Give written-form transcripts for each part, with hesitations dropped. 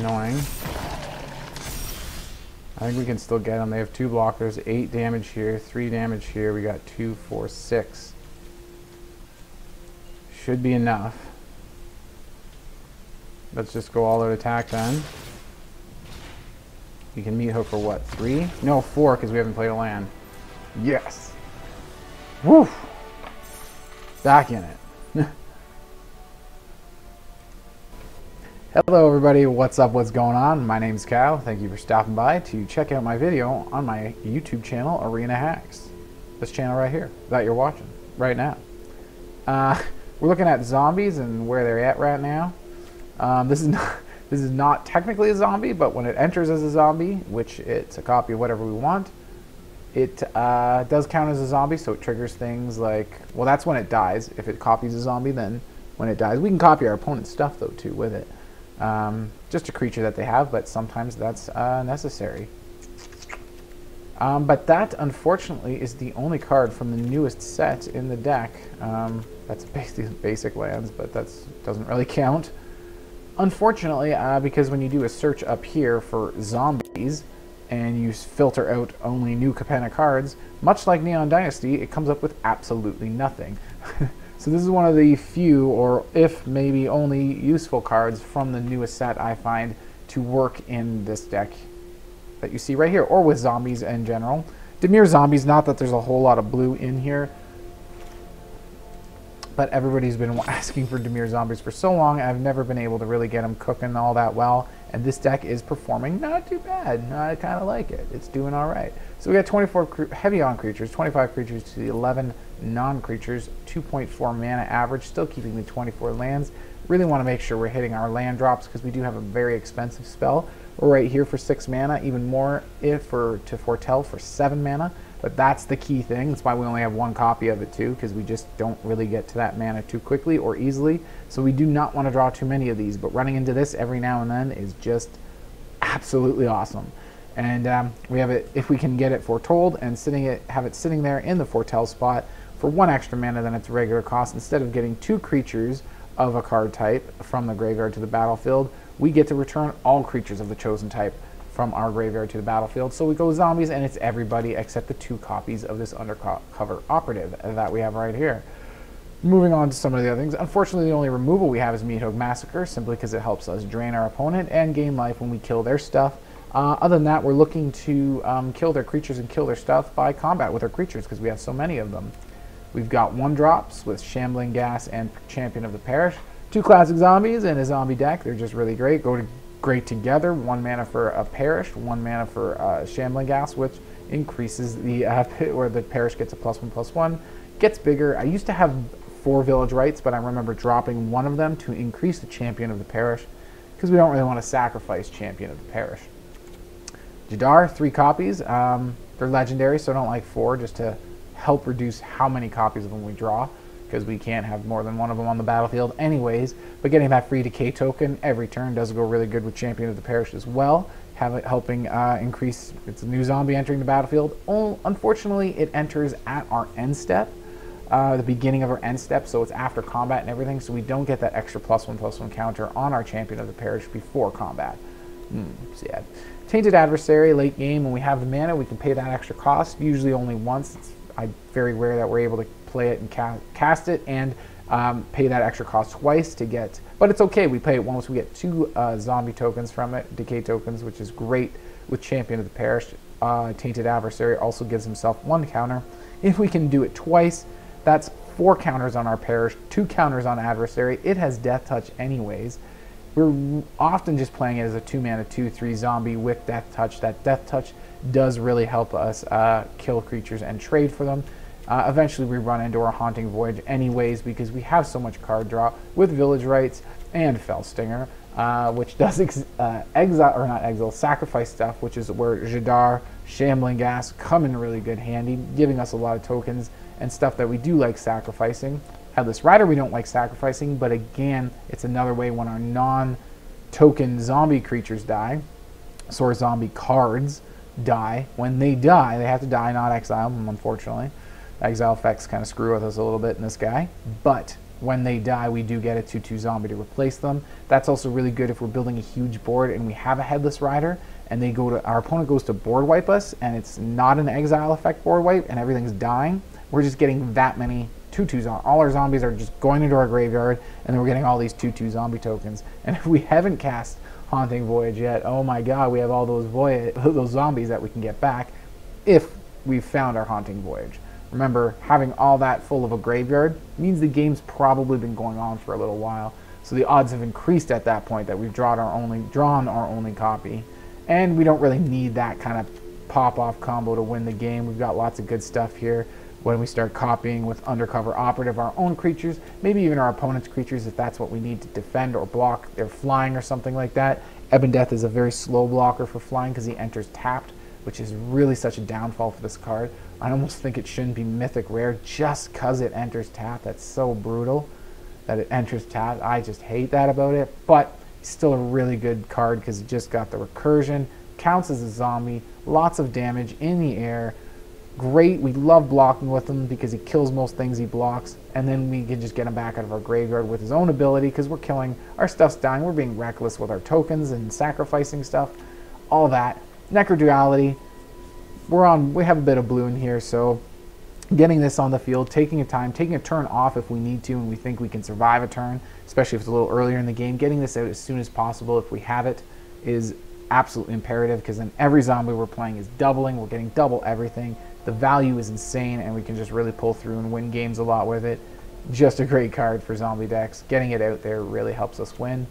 annoying. I think we can still get them. They have 2 blockers, 8 damage here, 3 damage here. We got 2, 4, 6. Should be enough. Let's just go all out attack then. You can Meathook for what, 3? No, 4 because we haven't played a land. Yes! Woo! Back in it. Hello everybody, what's up, what's going on? My name's Cal. Thank you for stopping by to check out my video on my YouTube channel, Arena Hacks. This channel right here that you're watching right now. We're looking at zombies and where they're at right now. This is not technically a zombie, but when it enters as a zombie, which it's a copy of whatever we want, it does count as a zombie, so it triggers things like, well, that's when it dies. If it copies a zombie, then when it dies, we can copy our opponent's stuff though too with it. Just a creature that they have, but sometimes that's necessary. But that, unfortunately, is the only card from the newest set in the deck. That's basically basic lands, but that doesn't really count. Unfortunately, because when you do a search up here for zombies, and you filter out only new Capenna cards, much like Neon Dynasty, it comes up with absolutely nothing. So this is one of the few, or if maybe only, useful cards from the newest set I find to work in this deck that you see right here, or with zombies in general. Dimir zombies, not that there's a whole lot of blue in here, but everybody's been asking for Dimir zombies for so long, I've never been able to really get them cooking all that well, and this deck is performing not too bad. I kind of like it. It's doing all right. So we got 24 heavy on creatures, 25 creatures to the 11 non-creatures, 2.4 mana average, still keeping the 24 lands. Really want to make sure we're hitting our land drops because we do have a very expensive spell. We're right here for 6 mana, even more to foretell for 7 mana. But that's the key thing. That's why we only have 1 copy of it too, because we just don't really get to that mana too quickly or easily. So we do not want to draw too many of these, but running into this every now and then is just absolutely awesome. And we have it, if we can get it foretold and have it sitting there in the foretell spot for 1 extra mana than its regular cost, instead of getting 2 creatures of a card type from the graveyard to the battlefield, we get to return all creatures of the chosen type from our graveyard to the battlefield. So we go zombies, and it's everybody except the 2 copies of this Undercover Operative that we have right here. Moving on to some of the other things. Unfortunately, the only removal we have is Meathook Massacre, simply because it helps us drain our opponent and gain life when we kill their stuff. Other than that, we're looking to kill their creatures and kill their stuff by combat with our creatures, because we have so many of them. We've got 1-drops with Shambling Ghast and Champion of the Parish. 2 classic zombies in a zombie deck. They're just really great. Great together. 1 mana for a Parish, 1 mana for Shambling Ghast, which increases the where the Parish gets a +1/+1. Gets bigger. I used to have 4 Village Rites, but I remember dropping 1 of them to increase the Champion of the Parish, because we don't really want to sacrifice Champion of the Parish. Jadar, 3 copies. They're legendary, so I don't like 4, just to help reduce how many copies of them we draw, because we can't have more than 1 of them on the battlefield anyways. But getting that free decay token every turn does go really good with Champion of the Parish as well, helping increase. It's a new zombie entering the battlefield. Unfortunately, it enters at our end step, the beginning of our end step, so it's after combat and everything, so we don't get that extra +1/+1 counter on our Champion of the Parish before combat. Sad. Tainted Adversary, late game, when we have the mana, we can pay that extra cost, usually only once. It's very rare that we're able to play it and cast it and pay that extra cost twice to get, but it's okay, we play it once. We get 2 zombie tokens from it, decay tokens, which is great with Champion of the Parish. Tainted Adversary also gives himself 1 counter. If we can do it twice, that's 4 counters on our Parish, 2 counters on Adversary. It has Death Touch anyways. We're often just playing it as a 2 mana 2/3 zombie with Death Touch. That Death Touch does really help us kill creatures and trade for them. Eventually we run into our Haunting Voyage anyways, because we have so much card draw with Village Rites and Felstinger, which does sacrifice stuff, which is where Jadar, Shambling Ghast come in really good handy, giving us a lot of tokens and stuff that we do like sacrificing. Headless Rider we don't like sacrificing, but again, it's another way when our non-token zombie creatures die, so our zombie cards die. When they die, they have to die, not exile them, unfortunately. Exile effects kind of screw with us a little bit in this guy, but when they die, we do get a 2/2 zombie to replace them. That's also really good if we're building a huge board and we have a Headless Rider and they go to, our opponent goes to board wipe us and it's not an exile effect board wipe and everything's dying. We're just getting that many 2/2s on. All our zombies are just going into our graveyard and then we're getting all these 2/2 zombie tokens. And if we haven't cast Haunting Voyage yet, oh my god, we have all those zombies that we can get back if we've found our Haunting Voyage. Remember, having all that full of a graveyard means the game's probably been going on for a little while. So the odds have increased at that point that we've drawn our only copy. And we don't really need that kind of pop-off combo to win the game. We've got lots of good stuff here. When we start copying with Undercover Operative our own creatures, maybe even our opponent's creatures if that's what we need to defend or block their flying or something like that. Ebondeath is a very slow blocker for flying because he enters tapped, which is really such a downfall for this card. I almost think it shouldn't be mythic rare just because it enters tapped. That's so brutal that it enters tapped. I just hate that about it, but it's still a really good card because it just got the recursion, counts as a zombie, lots of damage in the air. Great, we love blocking with him because he kills most things he blocks, and then we can just get him back out of our graveyard with his own ability because we're killing, our stuff's dying, we're being reckless with our tokens and sacrificing stuff, all that. Necroduality, we have a bit of blue in here, so getting this on the field, taking a turn off if we need to and we think we can survive a turn, especially if it's a little earlier in the game, getting this out as soon as possible if we have it is absolutely imperative because then every zombie we're playing is doubling, we're getting double everything. The value is insane and we can just really pull through and win games a lot with it. Just a great card for zombie decks. Getting it out there really helps us win.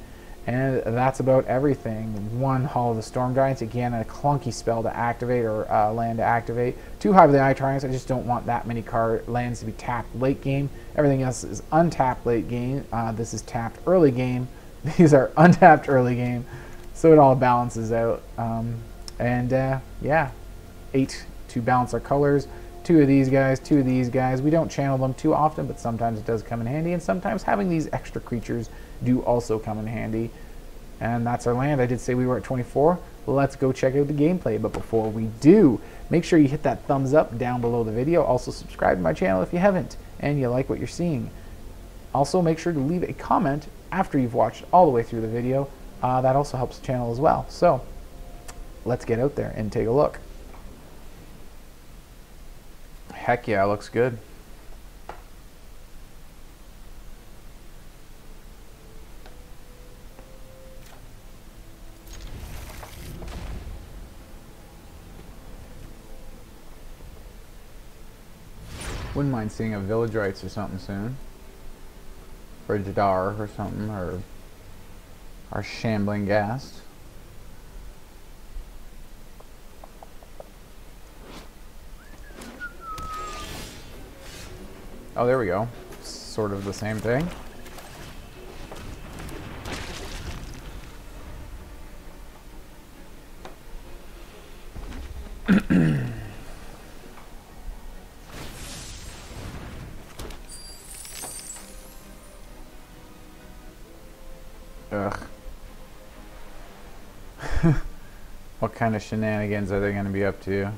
And that's about everything. 1 Hall of the Storm Giants, again a clunky spell to activate or land to activate. 2 Hive of the Eye Tyrants, I just don't want that many lands to be tapped late game. Everything else is untapped late game. This is tapped early game. These are untapped early game. So it all balances out. Yeah, 8 to balance our colors. 2 of these guys, 2 of these guys. We don't channel them too often, but sometimes it does come in handy, and sometimes having these extra creatures do also come in handy. And that's our land. I did say we were at 24. Let's go check out the gameplay. But before we do, make sure you hit that thumbs up down below the video. Also subscribe to my channel if you haven't and you like what you're seeing. Also make sure to leave a comment after you've watched all the way through the video. That also helps the channel as well. So let's get out there and take a look. Heck yeah, looks good. Wouldn't mind seeing a Village Rites or something soon. Or a Jadar or something, or our Shambling Ghast. Oh, there we go. Sort of the same thing. Ugh. What kind of shenanigans are they going to be up to?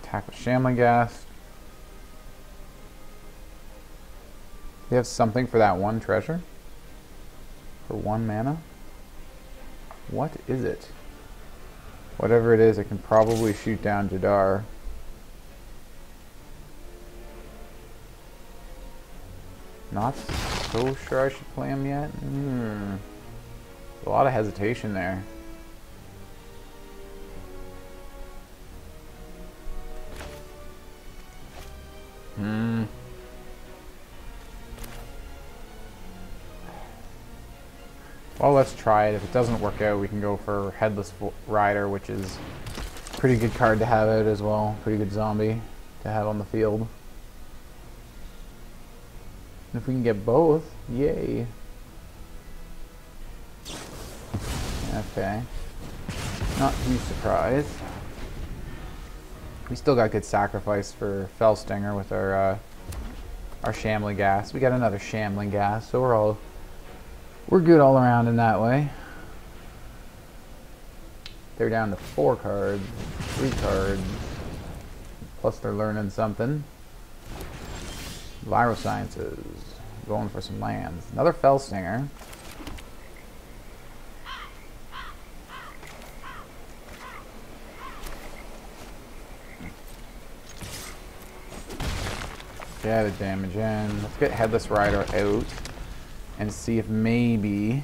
Attack with Shambling Ghast. Do you have something for that 1 treasure? For 1 mana? What is it? Whatever it is, I can probably shoot down Jadar. Not so sure I should play him yet. A lot of hesitation there. Well, let's try it. If it doesn't work out, we can go for Headless Rider, which is a pretty good card to have out as well. Pretty good zombie to have on the field. And if we can get both, yay. Okay. Not too surprised. We still got good sacrifice for Fellstinger with our Shambling Ghast. We got another Shambling Ghast, so we're good all around in that way. They're down to 4 cards, 3 cards. Plus they're learning something. Virosciences, going for some lands. Another Fellstinger. Get the damage in. Let's get Headless Rider out and see if maybe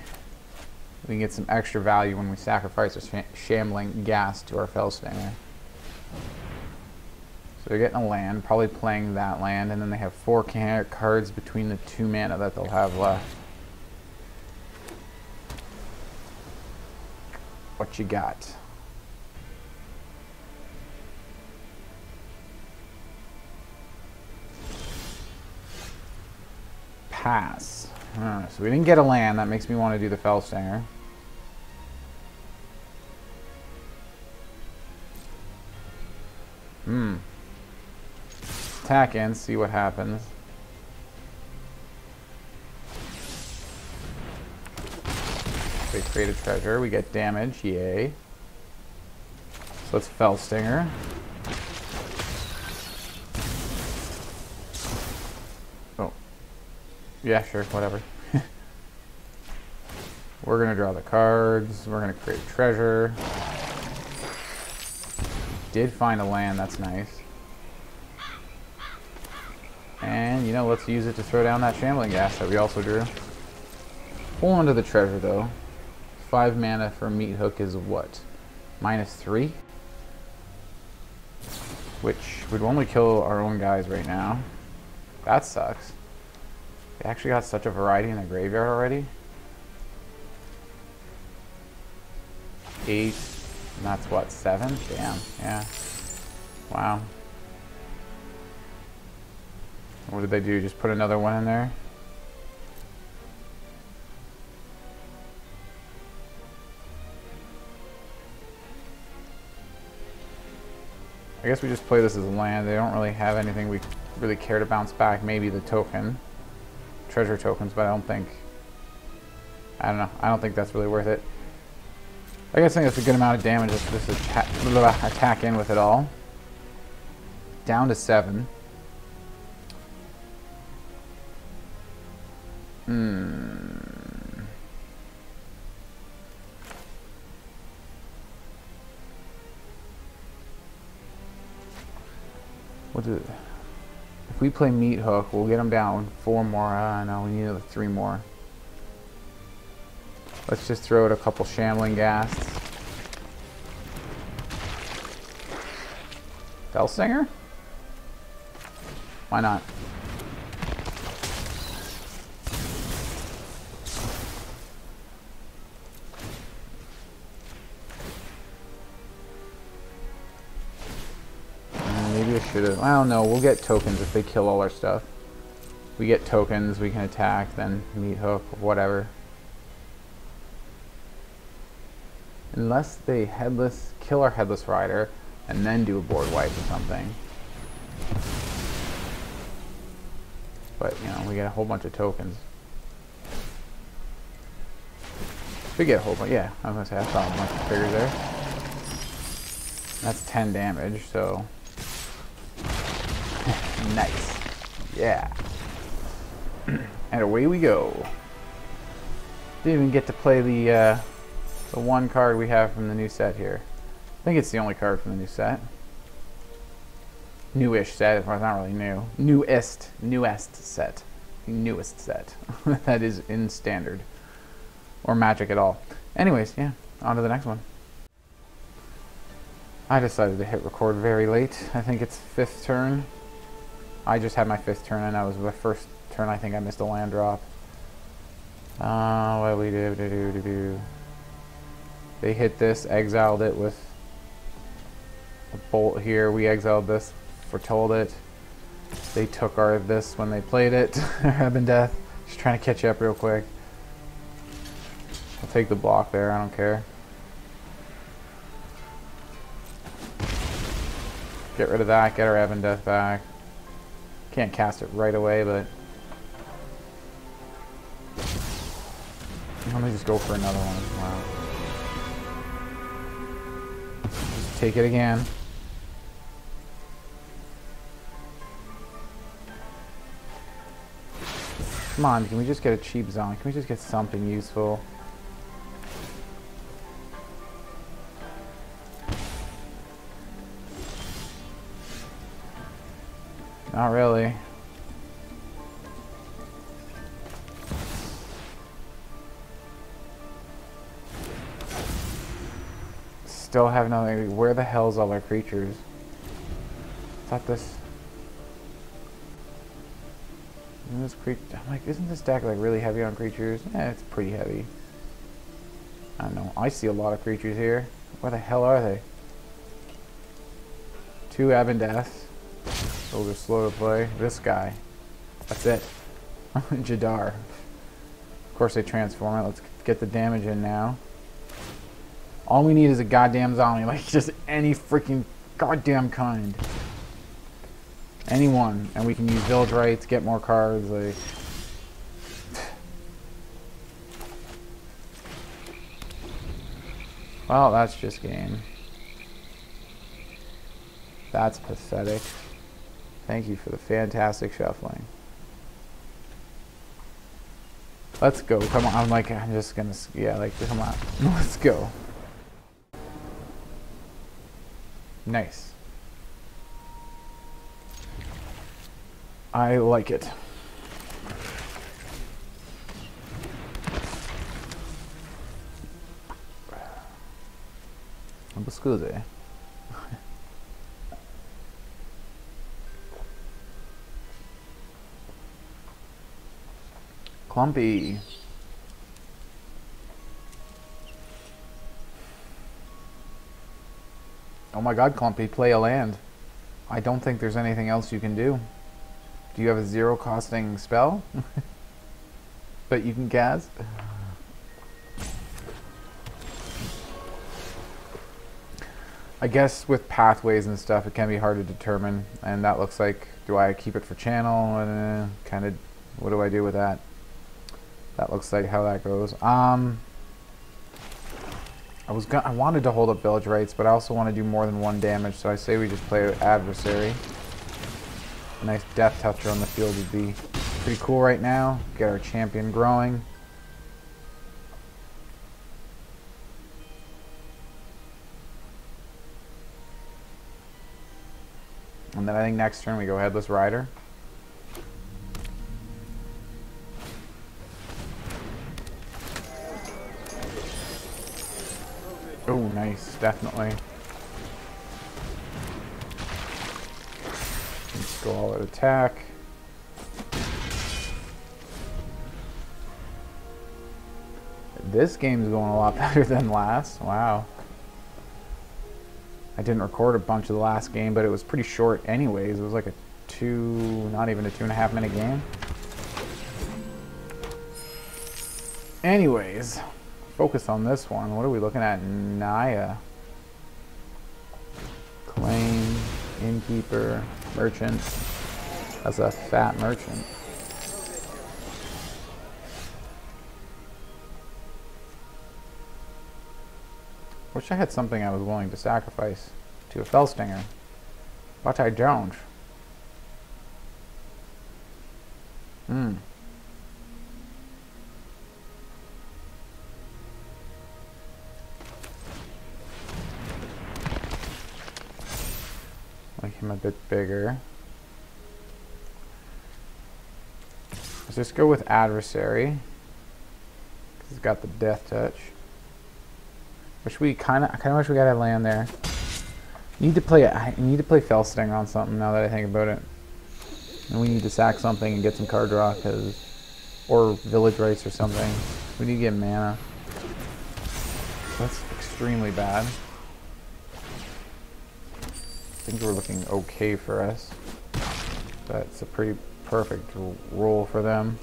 we can get some extra value when we sacrifice a Shambling Ghast to our Fellstinger. So they're getting a land, probably playing that land, and then they have 4 cards between the 2 mana that they'll have left. What you got? Pass. So we didn't get a land. That makes me want to do the Fellstinger. Attack in, see what happens. They create a treasure. We get damage. Yay. So let's Fellstinger. Oh. Yeah, sure, whatever. We're going to draw the cards. We're going to create a treasure. Did find a land. That's nice. And, you know, let's use it to throw down that Shambling Ghast that we also drew. Hold on to the treasure, though. 5 mana for Meathook is what? -3? Which would only kill our own guys right now. That sucks. They actually got such a variety in the graveyard already. 8. And that's what, 7? Damn, yeah. Wow. What did they do? Just put another one in there? I guess we just play this as a land. They don't really have anything we really care to bounce back. Maybe the token. Treasure tokens, but I don't think... I don't know. I don't think that's really worth it. I guess I think that's a good amount of damage just to attack in with it all. Down to 7. If we play Meathook, we'll get them down 4 more. No, we need another 3 more. Let's just throw out a couple Shambling Ghasts. Fellstinger? Why not? Maybe I should have. I don't know. We'll get tokens if they kill all our stuff. We get tokens, we can attack, then Meathook, whatever. Unless they kill our Headless Rider and then do a board wipe or something. But, you know, we get a whole bunch of tokens. We get a whole bunch, yeah, I was going to say, I saw a bunch of triggers there. That's 10 damage, so... Nice. Yeah. And away we go. Didn't even get to play the one card we have from the new set here. I think it's the only card from the new set. Newish set, it's not really new. Newest set. The newest set. That is in Standard. Or Magic at all. Anyways, yeah, on to the next one. I decided to hit record very late. I think it's 5th turn. I just had my 5th turn and that was my first turn. I think I missed a land drop. What do we do? They hit this, exiled it with a bolt here. We exiled this, foretold it. They took this when they played it. Ebondeath. Just trying to catch you up real quick. I'll take the block there, I don't care. Get rid of that, get our Ebondeath back. Can't cast it right away, but... Let me just go for another one. Wow. Just take it again. Come on, can we just get a cheap zone? Can we just get something useful? Not really. Still have nothing. Where the hell's all our creatures? I thought this... I'm like, isn't this deck like really heavy on creatures? Yeah, it's pretty heavy. I don't know. I see a lot of creatures here. Where the hell are they? 2 Ebondeaths. Those are slow to play. This guy. That's it. Jadar. Of course they transform it. Let's get the damage in now. All we need is a goddamn zombie. Like, just any freaking goddamn kind. Anyone. And we can use Village Rites, get more cards, like... Well, that's just game. That's pathetic. Thank you for the fantastic shuffling. Let's go. Come on. I'm like, I'm just gonna... Yeah, like, come on. Let's go. Nice. I like it. Scusi. Clumpy. Oh my god, Clumpy, play a land. I don't think there's anything else you can do. Do you have a 0 costing spell? But you can cast? I guess with pathways and stuff, it can be hard to determine. And that looks like, do I keep it for channel? Kind of, what do I do with that? That looks like how that goes. I wanted to hold up Village Rites, but I also want to do more than 1 damage, so I say we just play Adversary. A nice Death Toucher on the field would be pretty cool right now. Get our champion growing. And then I think next turn we go Headless Rider. Oh, nice, definitely. Let's go all out attack. This game's going a lot better than last. Wow. I didn't record a bunch of the last game, but it was pretty short anyways. It was like a not even a 2.5 minute game. Anyways, focus on this one. What are we looking at? Naya. Claim, Innkeeper, Merchant. That's a fat merchant. Wish I had something I was willing to sacrifice to a Fellstinger, but I don't. Make him a bit bigger. Let's just go with Adversary. He's got the Death Touch. I kind of wish we got a land there. I need to play Fellstinger on something now that I think about it. And we need to sack something and get some card draw, or Village Rites or something. We need to get mana. That's extremely bad. I think we're looking okay for us. That's a pretty perfect roll for them.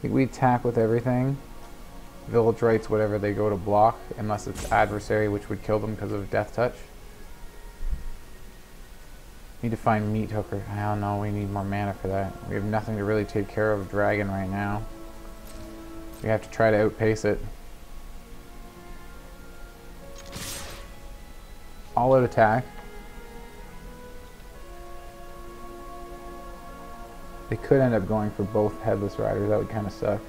think we attack with everything. Village Rites, whatever they go to block, unless it's Adversary, which would kill them because of Death Touch. Need to find Meathook. I don't know, we need more mana for that. We have nothing to really take care of Dragon right now. We have to try to outpace it. All out attack. They could end up going for both Headless Riders. That would kind of suck.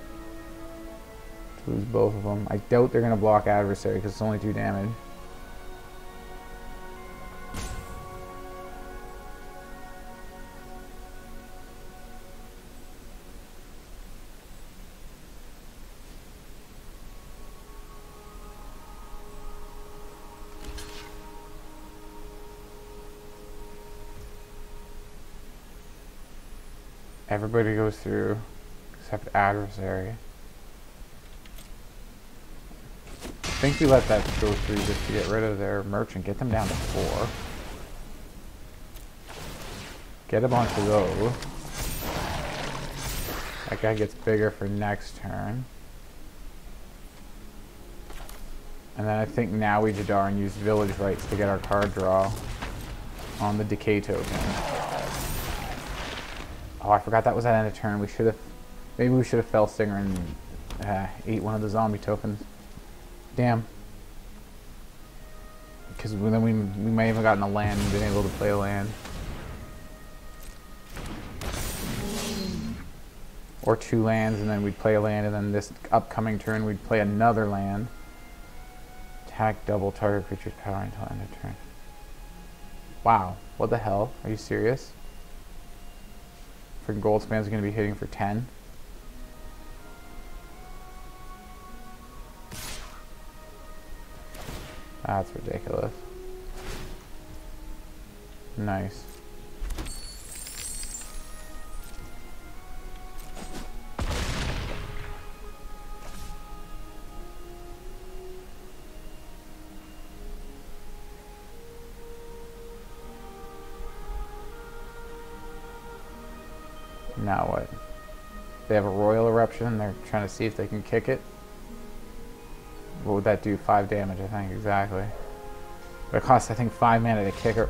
To lose both of them. I doubt they're going to block Adversary because it's only 2 damage. Everybody goes through except Adversary. I think we let that go through just to get rid of their merchant, get them down to 4. Get a bunch of those. That guy gets bigger for next turn. And then I think now we Jadar and use Village Rites to get our card draw on the decay token. Oh, I forgot that was at end of turn. We should have, maybe we should have Fell Stinger and ate one of the zombie tokens. Damn. Because then we may have gotten a land and been able to play a land. Or 2 lands, and then we'd play a land, and then this upcoming turn we'd play another land. Attack double target creature's power until end of turn. Wow, what the hell? Are you serious? Freaking Goldspan's going to be hitting for 10. That's ridiculous. Nice. Now what? They have a Royal Eruption. They're trying to see if they can kick it. What would that do? 5 damage, I think, exactly. But it costs, I think, 5 mana to kick her.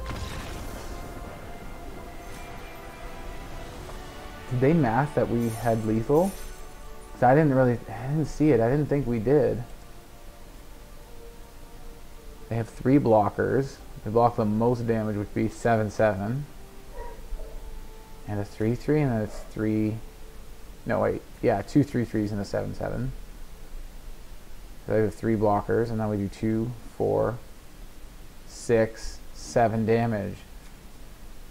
Did they math that we had lethal? Because I didn't see it. I didn't think we did. They have 3 blockers. They block the most damage, would be 7/7. And a 3/3, and then it's 3. No, wait. Yeah, 2 3/3s and a 7/7. So they have 3 blockers, and then we do 2, 4, 6, 7 damage.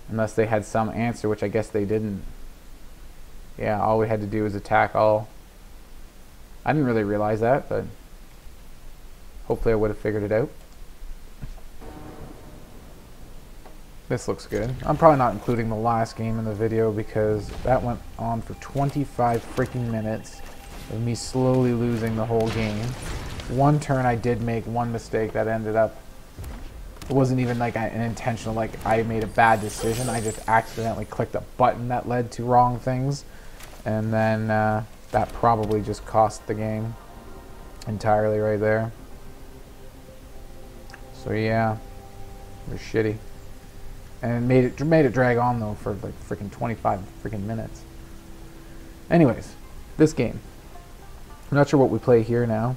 Unless they had some answer, which I guess they didn't. Yeah, all we had to do was attack all. I didn't really realize that, but hopefully I would have figured it out. This looks good. I'm probably not including the last game in the video because that went on for 25 freaking minutes of me slowly losing the whole game. One turn I did make one mistake that ended up, it wasn't even like an intentional, like I made a bad decision. I just accidentally clicked a button that led to wrong things. And then that probably just cost the game entirely right there. So yeah, it was shitty. And made it drag on though for like freaking 25 freaking minutes. Anyways, this game. I'm not sure what we play here now.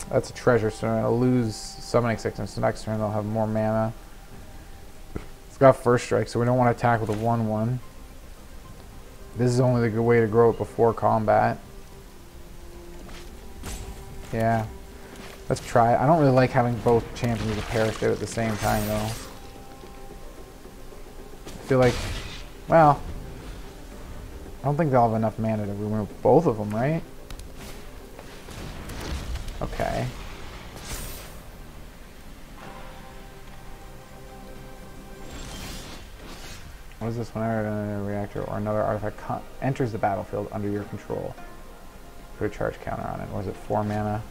That's a treasure, so I'll lose summoning sickness. So next turn they'll have more mana. It's got first strike, so we don't want to attack with a 1/1. This is only the good way to grow it before combat. Yeah. Let's try it. I don't really like having both champions of Perish out at the same time though. I feel like, well, I don't think they'll have enough mana to remove both of them, right? Okay. What is this? Whenever a reactor or another artifact enters the battlefield under your control, put a charge counter on it. Or is it 4 mana?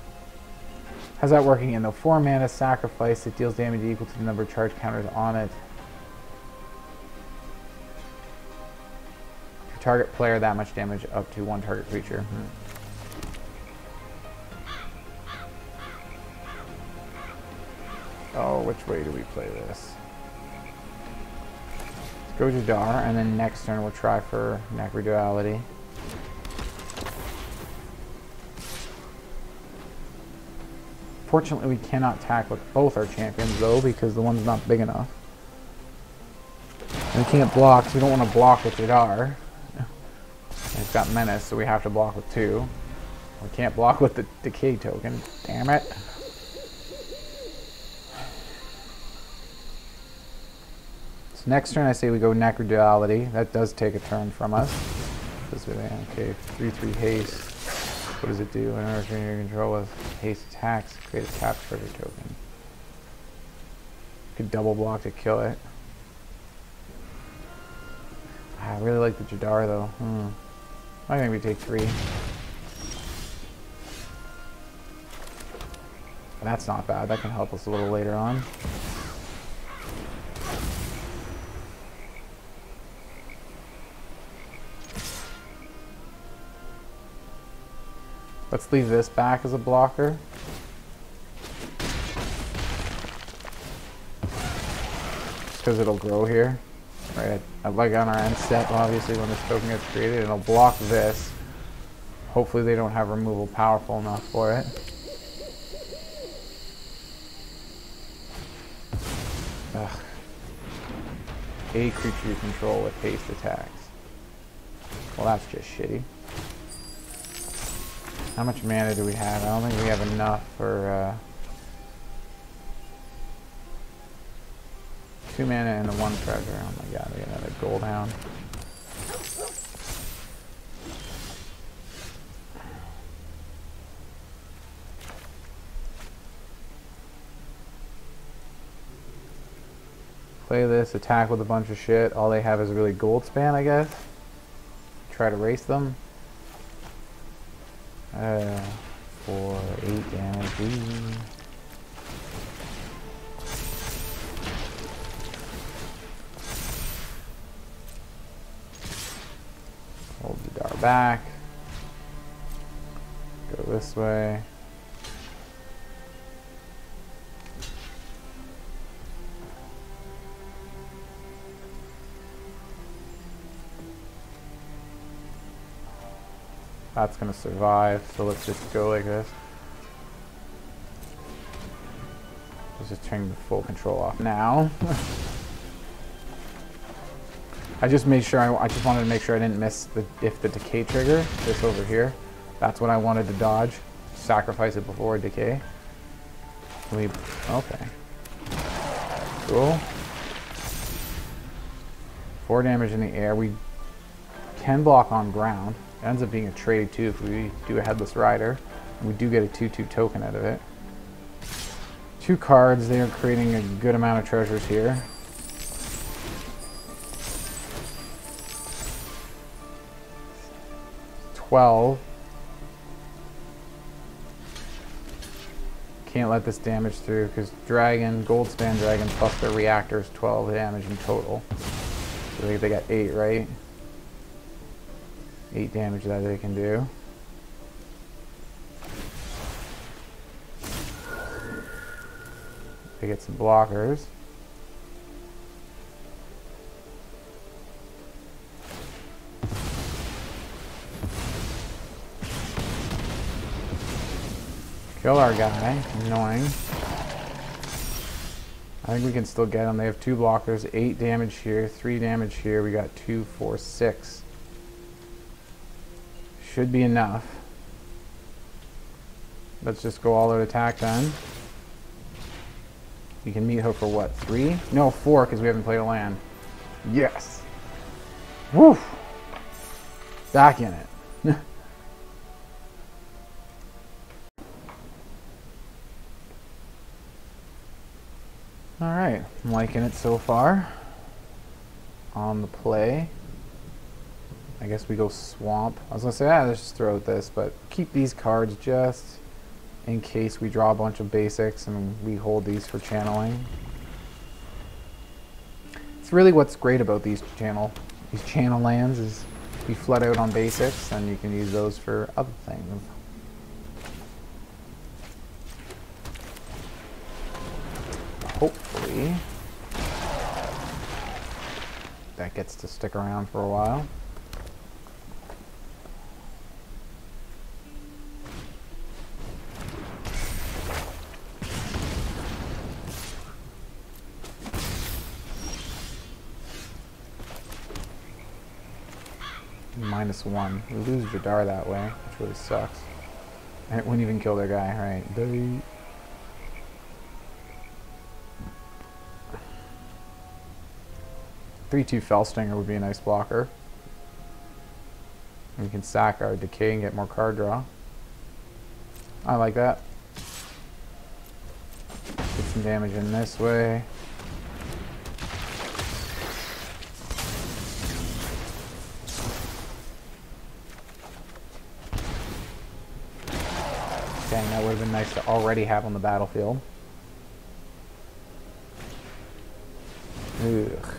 How's that working in though? 4 mana sacrifice, it deals damage equal to the number of charge counters on it. Target player that much damage up to one target creature. Oh, which way do we play this? Let's go Jadar, and then next turn we'll try for Necroduality. Fortunately, we cannot attack with both our champions, though, because the one's not big enough. And we can't block, so we don't want to block with Jadar. It's got Menace, so we have to block with 2. We can't block with the Decay token. Damn it. So next turn, I say we go Necroduality. That does take a turn from us. Okay, 3/3 haste. What does it do? In order to your control with haste attacks, create a tap trigger token. Could double block to kill it. I really like the Jadar though. I think we take 3. That's not bad. That can help us a little later on. Let's leave this back as a blocker. Just because it'll grow here. Right, like on our end step, obviously, when this token gets created, it'll block this. Hopefully they don't have removal powerful enough for it. Ugh. A creature you control with haste attacks. Well, that's just shitty. How much mana do we have? I don't think we have enough for 2 mana and the 1 treasure. Oh my god, we got another gold hound. Play this, attack with a bunch of shit. All they have is really gold span, I guess. Try to race them. 4, 8 damage. Hold the Jadar back. Go this way. That's gonna survive, so let's just go like this. Let's just turn the full control off now. I just made sure I just wanted to make sure I didn't miss the decay trigger. This over here, that's what I wanted to dodge. Sacrifice it before decay. Okay. Cool. 4 damage in the air. We can block on ground. It ends up being a trade too if we do a Headless Rider. And we do get a 2/2 token out of it. 2 cards, they are creating a good amount of treasures here. Can't let this damage through because dragon, gold span dragon plus their reactor is 12 damage in total. So they got 8, right? 8 damage that they can do. They get some blockers. Kill our guy. Annoying. I think we can still get them. They have 2 blockers. 8 damage here. 3 damage here. We got 2, 4, 6. Should be enough. Let's just go all out attack then. We can Meathook for what? 3? No, 4 because we haven't played a land. Yes. Woo! Back in it. Alright, I'm liking it so far. On the play. I guess we go Swamp. I was going to say, let's just throw out this, but keep these cards just in case we draw a bunch of basics and we hold these for channeling. It's really what's great about these channel lands is If you flood out on basics, then you can use those for other things. Hopefully, that gets to stick around for a while. -1. We lose Jadar that way, which really sucks. And it wouldn't even kill their guy, right? 3/2 Fellstinger would be a nice blocker. And we can sack our Decay and get more card draw. I like that. Get some damage in this way. Dang, that would have been nice to already have on the battlefield. Ugh.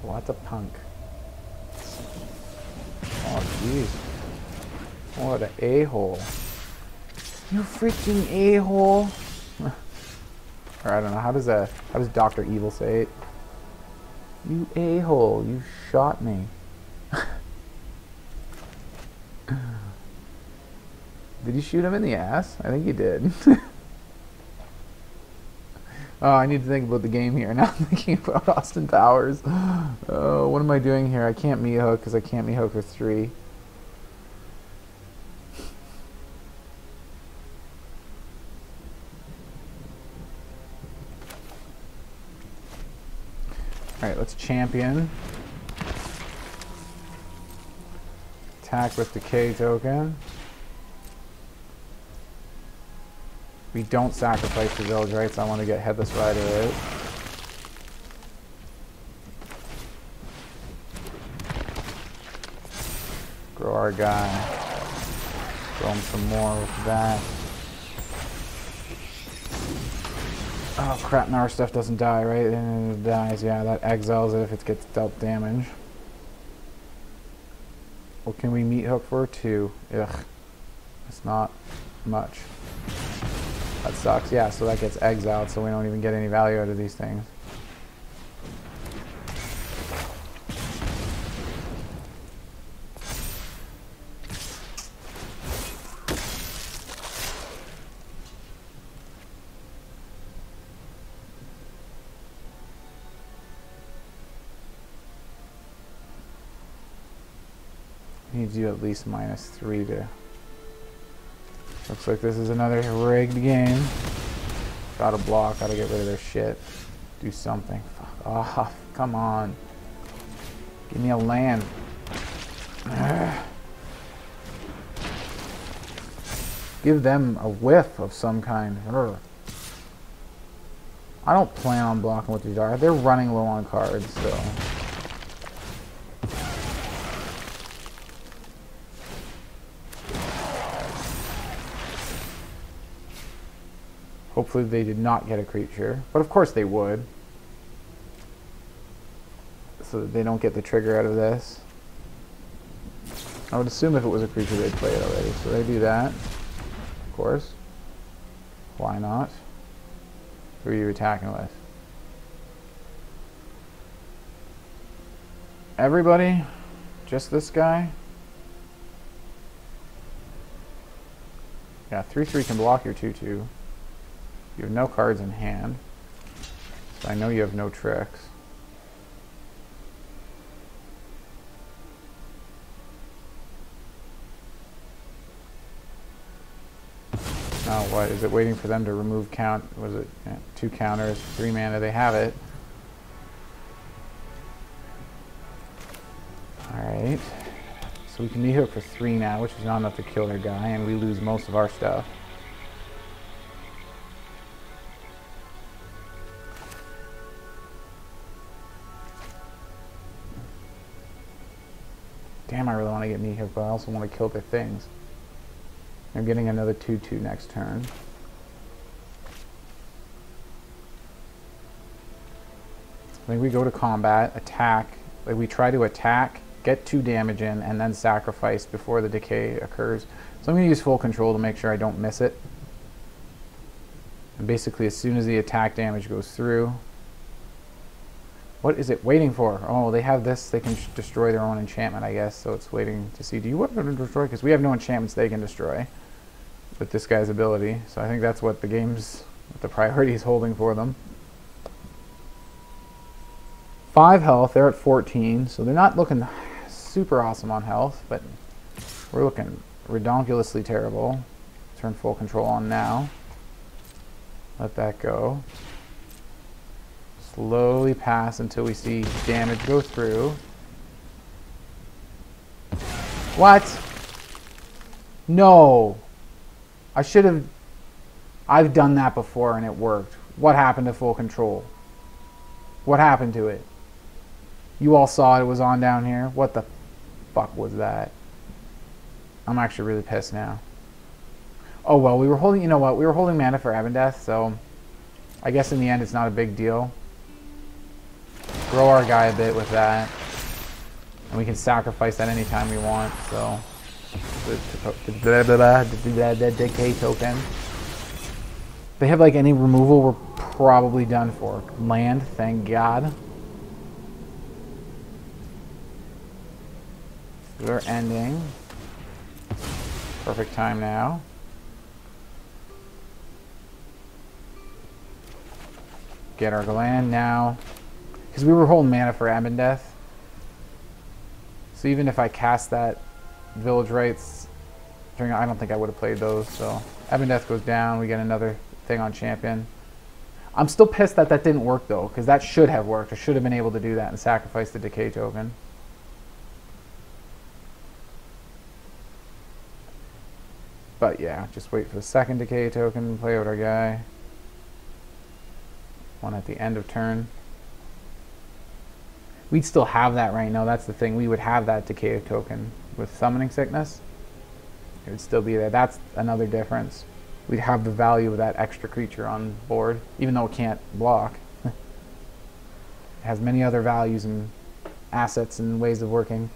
What a punk. Oh, jeez. What an a-hole. You freaking a-hole. Or I don't know, how does Dr. Evil say it? You a-hole, you shot me. Did you shoot him in the ass? I think you did. Oh, I need to think about the game here. Now I'm thinking about Austin Powers. Oh, what am I doing here? I can't Meathook because I can't Meathook for 3. Alright, let's champion. Attack with Decay token. We don't sacrifice the Village Rites. I want to get Headless Rider out. Grow our guy. Throw him some more with that. Oh crap, now our stuff doesn't die, right? And it dies, yeah, that exiles it if it gets dealt damage. What can we Meathook for? 2. Ugh. It's not much. That sucks. Yeah, so that gets exiled, so we don't even get any value out of these things. Needs you at least -3 to... Looks like this is another rigged game. Gotta block, gotta get rid of their shit. Do something. Fuck off. Come on. Give me a land. Give them a whiff of some kind. I don't plan on blocking with Jadar. They're running low on cards, so... Hopefully they did not get a creature, but of course they would. So that they don't get the trigger out of this. I would assume if it was a creature they'd play it already, so they do that. Of course. Why not? Who are you attacking with? Everybody? Just this guy? Yeah, 3/3 can block your 2/2. You have no cards in hand, so I know you have no tricks. Now what, is it waiting for them to remove count, was it 2 counters, 3 mana, they have it. Alright, so we can Meathook for 3 now, which is not enough to kill their guy, and we lose most of our stuff. Damn, I really want to get Meathook, but I also want to kill their things. I'm getting another 2/2 next turn. I think we go to combat, attack. Like we try to attack, get 2 damage in, and then sacrifice before the decay occurs. So I'm going to use full control to make sure I don't miss it. And basically, as soon as the attack damage goes through, what is it waiting for? Oh, they have this. They can destroy their own enchantment, I guess. So it's waiting to see. Do you want to destroy? Because we have no enchantments they can destroy with this guy's ability. So I think that's what the game's, what the priority is holding for them. 5 health. They're at 14. So they're not looking super awesome on health, but we're looking redonkulously terrible. Turn full control on now. Let that go. Slowly pass until we see damage go through. What? No. I should have... I've done that before and it worked. What happened to full control? What happened to it? You all saw it was on down here. What the fuck was that? I'm actually really pissed now. Oh well, we were holding... You know what? We were holding mana for Ebondeath, so... I guess in the end it's not a big deal. Grow our guy a bit with that. And we can sacrifice that anytime we want, so... The decay token. If they have like any removal, we're probably done for. Land, thank God. We're ending. Perfect time now. Get our land now. Because we were holding mana for Ebondeath. So even if I cast that Village Rites, I don't think I would have played those. So Ebondeath goes down. We get another thing on champion. I'm still pissed that that didn't work though, because that should have worked. I should have been able to do that and sacrifice the decay token. But yeah, just wait for the second decay token, play out our guy. One at the end of turn. We'd still have that right now. That's the thing. We would have that decay token with summoning sickness. It would still be there. That's another difference. We'd have the value of that extra creature on board, even though it can't block. It has many other values and assets and ways of working.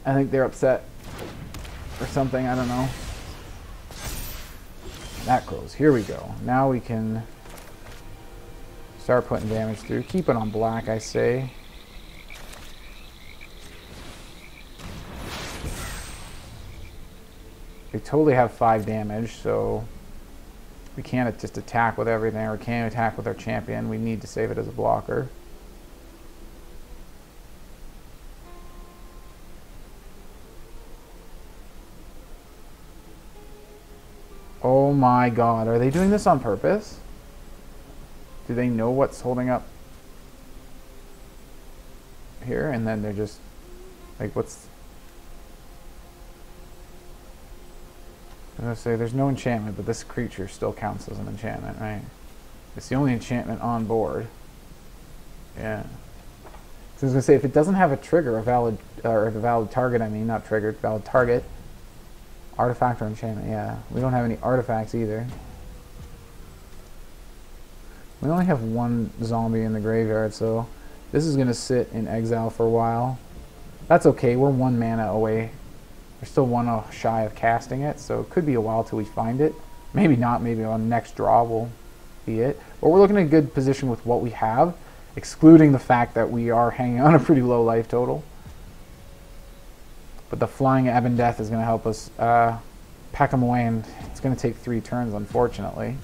I think they're upset or something. I don't know. That grows. Here we go. Now we can start putting damage through. Keep it on black, I say. They totally have 5 damage, so we can't just attack with everything, or can't attack with our champion. We need to save it as a blocker. Oh my god, are they doing this on purpose? Do they know what's holding up here? And then they're just like, what's... I'm going to say there's no enchantment, but this creature still counts as an enchantment, right? It's the only enchantment on board. Yeah. So I was going to say, if it doesn't have a trigger, a valid target, I mean, not triggered, valid target, artifact or enchantment, yeah. We don't have any artifacts either. We only have 1 zombie in the graveyard, so this is going to sit in exile for a while. That's okay, we're 1 mana away. We're still 1 shy of casting it, so it could be a while till we find it. Maybe not, maybe on next draw will be it. But we're looking at a good position with what we have, excluding the fact that we are hanging on a pretty low life total. But the flying Ebondeath is going to help us pack them away, and it's going to take 3 turns, unfortunately.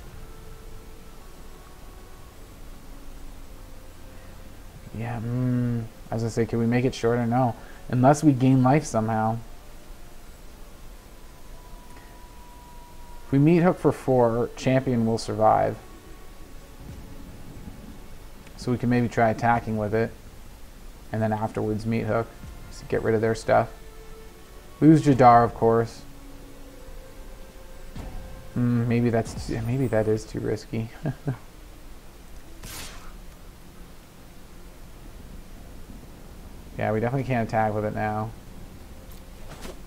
Yeah, I was going to say, can we make it shorter? No. Unless we gain life somehow. If we Meathook for 4, champion will survive. So we can maybe try attacking with it. And then afterwards Meathook. Just to get rid of their stuff. Lose Jadar, of course. Maybe that is too risky. Yeah, we definitely can't attack with it now.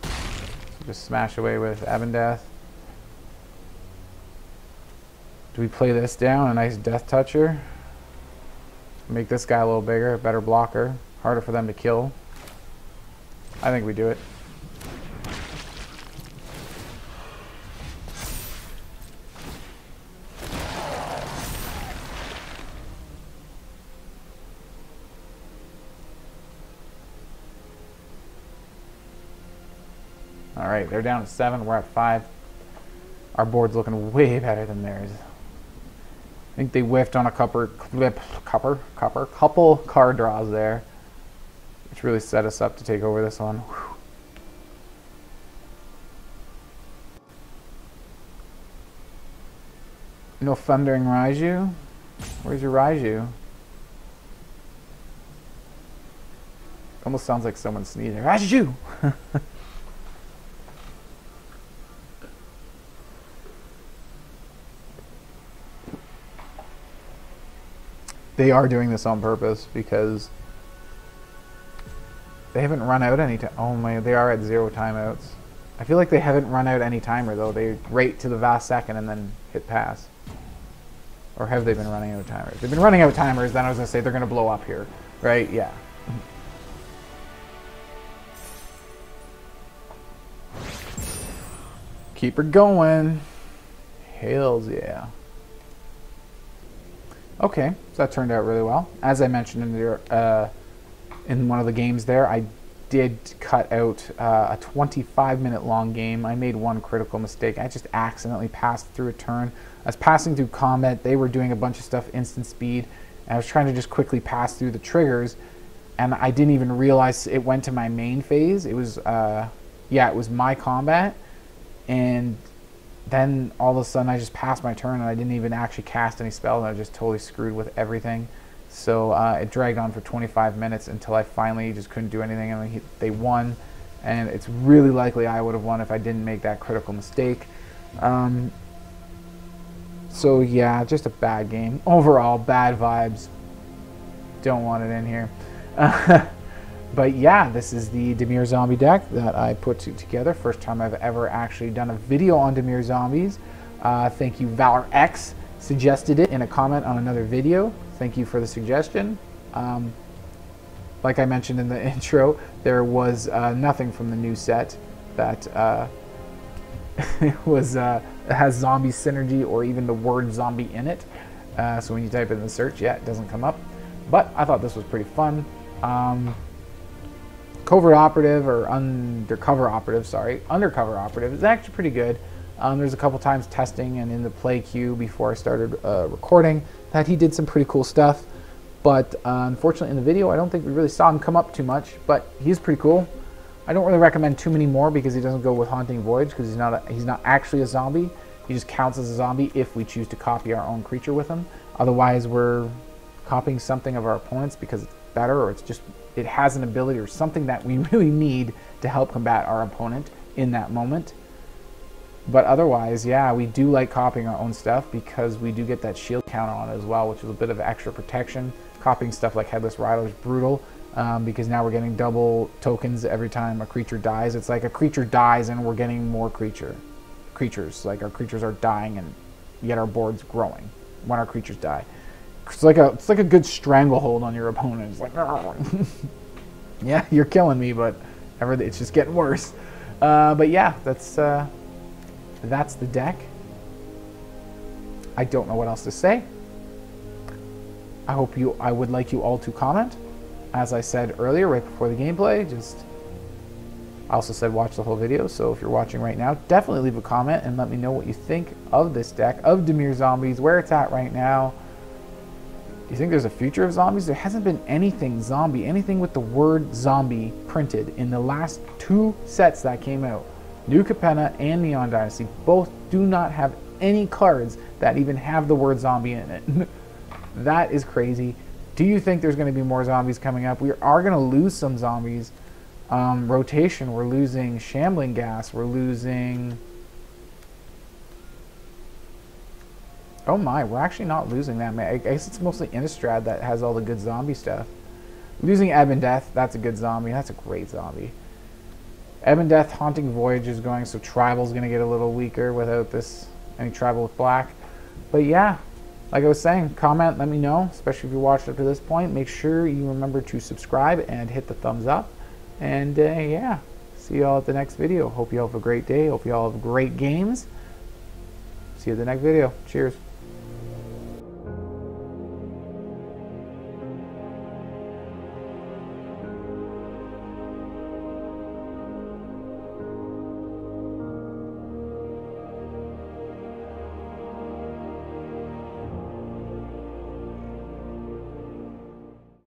So just smash away with Ebondeath. Do we play this down? A nice Death Toucher. Make this guy a little bigger, a better blocker. Harder for them to kill. I think we do it. All right, they're down to 7. We're at 5. Our board's looking way better than theirs. I think they whiffed on a couple card draws there, which really set us up to take over this one. Whew. No Thundering Raiju? Where's your Raiju? Almost sounds like someone sneezing. Raiju! They are doing this on purpose because they haven't run out any time. Oh my, they are at 0 timeouts. I feel like they haven't run out any timer though. They rate to the last second and then hit pass. Or have they been running out of timers? If they've been running out of timers, then I was gonna say they're gonna blow up here, right? Yeah. Keep her going. Hells yeah. Okay, so that turned out really well. As I mentioned in one of the games there, I did cut out a 25-minute long game. I made one critical mistake. I just accidentally passed through a turn. I was passing through combat. They were doing a bunch of stuff instant speed. And I was trying to just quickly pass through the triggers, and I didn't even realize it went to my main phase. It was, yeah, it was my combat, and then all of a sudden I just passed my turn and I didn't even actually cast any spells, and I was just totally screwed with everything. So it dragged on for 25 minutes until I finally just couldn't do anything, and they won. And it's really likely I would have won if I didn't make that critical mistake. So yeah, just a bad game. Overall, bad vibes. Don't want it in here. But yeah, this is the Dimir zombie deck that I put together. First time I've ever actually done a video on Dimir zombies. Thank you, Valor X suggested it in a comment on another video. Thank you for the suggestion. Like I mentioned in the intro, there was nothing from the new set that has zombie synergy or even the word zombie in it. So when you type it in the search, yeah, it doesn't come up. But I thought this was pretty fun. Covert Operative, or Undercover Operative, sorry. Undercover Operative is actually pretty good. There's a couple times testing and in the play queue before I started recording that he did some pretty cool stuff. But unfortunately in the video, I don't think we really saw him come up too much, but he's pretty cool. I don't really recommend too many more because he doesn't go with Haunting Voyage because he's not actually a zombie. He just counts as a zombie if we choose to copy our own creature with him. Otherwise, we're copying something of our opponents because it's better, or it has an ability or something that we really need to help combat our opponent in that moment. But otherwise, yeah, we do like copying our own stuff because we do get that shield counter on it as well, which is a bit of extra protection. Copying stuff like Headless Rider is brutal because now we're getting double tokens every time a creature dies. It's like a creature dies and we're getting more creatures. Like our creatures are dying and yet our board's growing when our creatures die. It's like a good stranglehold on your opponent. It's like, yeah, you're killing me, but it's just getting worse. But yeah, that's the deck. I don't know what else to say. I would like you all to comment. As I said earlier, right before the gameplay, I also said watch the whole video, so if you're watching right now, definitely leave a comment and let me know what you think of this deck, of Dimir Zombies, where it's at right now. Do you think there's a future of zombies? There hasn't been anything zombie, anything with the word zombie printed in the last 2 sets that came out. New Capenna and Neon Dynasty both do not have any cards that even have the word zombie in it. That is crazy. Do you think there's going to be more zombies coming up? We are going to lose some zombies. Rotation, we're losing Shambling Ghast, we're losing... Oh my, we're actually not losing that many. I guess it's mostly Innistrad that has all the good zombie stuff. Losing Ebondeath, that's a good zombie. That's a great zombie. Ebondeath, Haunting Voyage is going, so Tribal's going to get a little weaker without any Tribal with black. But yeah, like I was saying, comment, let me know, especially if you watched up to this point. Make sure you remember to subscribe and hit the thumbs up. And yeah, see you all at the next video. Hope you all have a great day. Hope you all have great games. See you at the next video. Cheers.